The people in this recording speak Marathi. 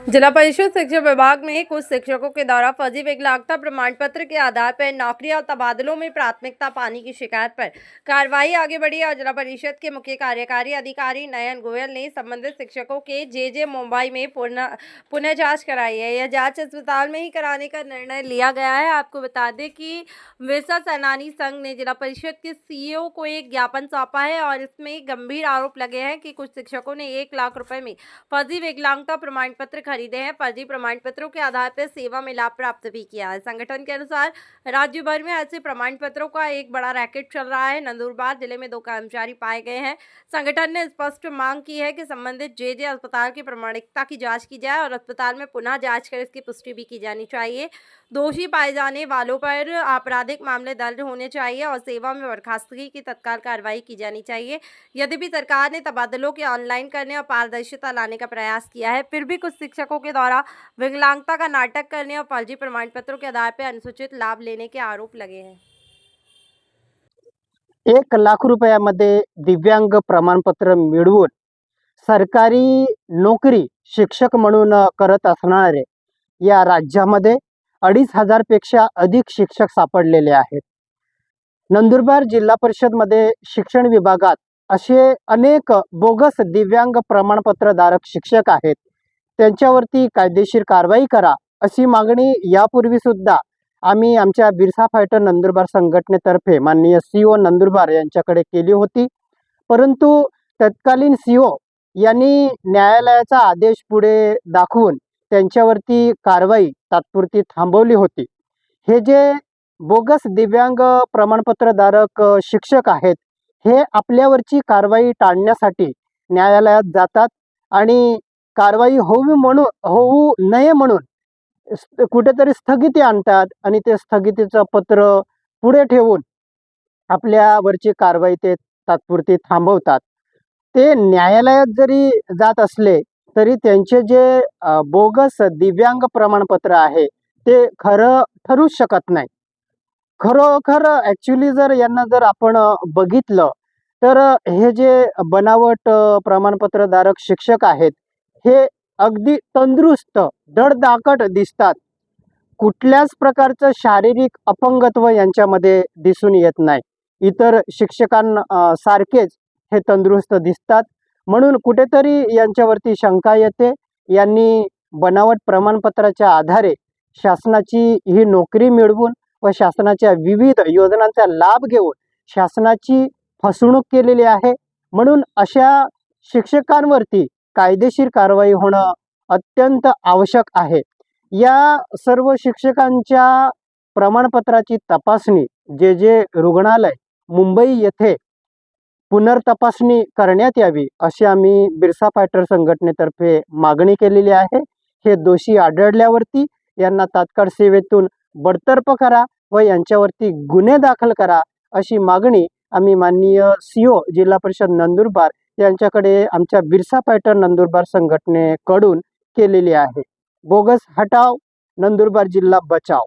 जिला परिषद शिक्षा विभाग में कुछ शिक्षकों के द्वारा फर्जी विकलांगता प्रमाण पत्र के आधार पर नौकरी और तबादलों में प्राथमिकता पाने की शिकायत पर कार्रवाई आगे बढ़ी और जिला परिषद के मुख्य कार्यकारी अधिकारी नयन गोयल ने संबंधित शिक्षकों के जे मुंबई में पुनः जांच कराई है। यह जांच अस्पताल में ही कराने का निर्णय लिया गया है। आपको बता दें कि विरसा सेनानी संघ ने जिला परिषद के सीईओ को एक ज्ञापन सौंपा है और इसमें गंभीर आरोप लगे हैं कि कुछ शिक्षकों ने 1 लाख रुपए में फर्जी विकलांगता प्रमाण पत्र खरीदे हैं। फर्जी प्रमाण पत्रों के आधार पर सेवा में लाभ प्राप्त भी किया है। संगठन के अनुसार राज्य भर में ऐसे प्रमाण पत्रों का एक बड़ा रैकेट चल रहा है। नंदुरबार जिले में 2 कर्मचारी पाए गए हैं। संगठन ने स्पष्ट मांग की है कि संबंधित जे अस्पताल की प्रामाणिकता की जांच की जाए और अस्पताल में पुनः जांच कर इसकी पुष्टि भी की जानी चाहिए। दोषी पाए जाने वालों पर आपराधिक मामले दर्ज होने चाहिए और सेवा में बर्खास्तगी की तत्काल कार्रवाई की जानी चाहिए। यद्यपि सरकार ने तबादलों के ऑनलाइन करने और पारदर्शिता लाने का प्रयास किया है, फिर भी कुछ शिक्षकों के द्वारा विकलांगता का नाटक करने और फर्जी प्रमाण पत्रों के आधार पर अनुचित लाभ लेने के आरोप लगे हैं। 1 लाख रुपयामध्ये दिव्यांग प्रमाणपत्र मिळवून सरकारी नोकरी शिक्षक म्हणून करत असणारे या राज्यामध्ये 2,500 पेक्षा अधिक शिक्षक सापडलेले आहेत। नंदुरबार जिल्हा परिषद मध्ये शिक्षण विभागात असे अनेक बोगस दिव्यांग प्रमाणपत्रधारक शिक्षक आहेत। त्यांच्यावरती कायदेशीर कारवाई करा अशी मागणी यापूर्वी सुद्धा आम्ही आमच्या बिरसा फायटर नंदुरबार संघटनेतर्फे माननीय सीओ नंदुरबार यांच्याकडे केली होती, परंतु तत्कालीन सीओ यांनी न्यायालयाचा आदेश पुढे दाखवून त्यांच्यावरती कारवाई तात्पुरती थांबवली होती। हे जे बोगस दिव्यांग प्रमाणपत्रधारक शिक्षक आहेत हे आपल्यावरची कारवाई टाळण्यासाठी न्यायालयात जातात आणि कारवाई होऊ नये म्हणून कुठेतरी स्थगिती आणतात आणि ते स्थगितीचं पत्र पुढे ठेवून आपल्यावरची कारवाई ते तात्पुरती थांबवतात। ते न्यायालयात जरी जात असले तरी त्यांचे जे बोगस दिव्यांग प्रमाणपत्र आहे ते खरं ठरूच शकत नाही। खरोखर ॲक्च्युअली यांना जर आपण बघितलं तर हे जे बनावट प्रमाणपत्रधारक शिक्षक आहेत हे अगदी तंदुरुस्त धडधाकट दिसतात। कुठल्याच प्रकारचं शारीरिक अपंगत्व यांच्यामध्ये दिसून येत नाही। इतर शिक्षकांसारखेच हे तंदुरुस्त दिसतात, म्हणून कुठेतरी यांच्यावरती शंका येते। यांनी बनावट प्रमाणपत्राच्या आधारे शासनाची ही नोकरी मिळवून व शासनाच्या विविध योजनांचा लाभ घेऊन शासनाची फसवणूक केलेली आहे, म्हणून अशा शिक्षकांवरती कायदेशीर कारवाई होणं अत्यंत आवश्यक आहे। या सर्व शिक्षकांच्या प्रमाणपत्राची तपासणी जे रुग्णालय मुंबई येथे पुनर्तपासणी करण्यात यावी अशी आम्ही बिरसा फायटर संघटनेतर्फे मागणी केलेली आहे। हे दोषी आढळल्यावरती यांना तात्काळ सेवेतून बडतर्फ करा व यांच्यावरती गुन्हे दाखल करा अशी मागणी आम्ही माननीय सीओ जिल्हा परिषद नंदुरबार यांच्याकडे आमच्या बिरसा फायटर नंदुरबार संघटनेकडून केलेली आहे। बोगस हटाव, नंदुरबार जिल्हा बचाव।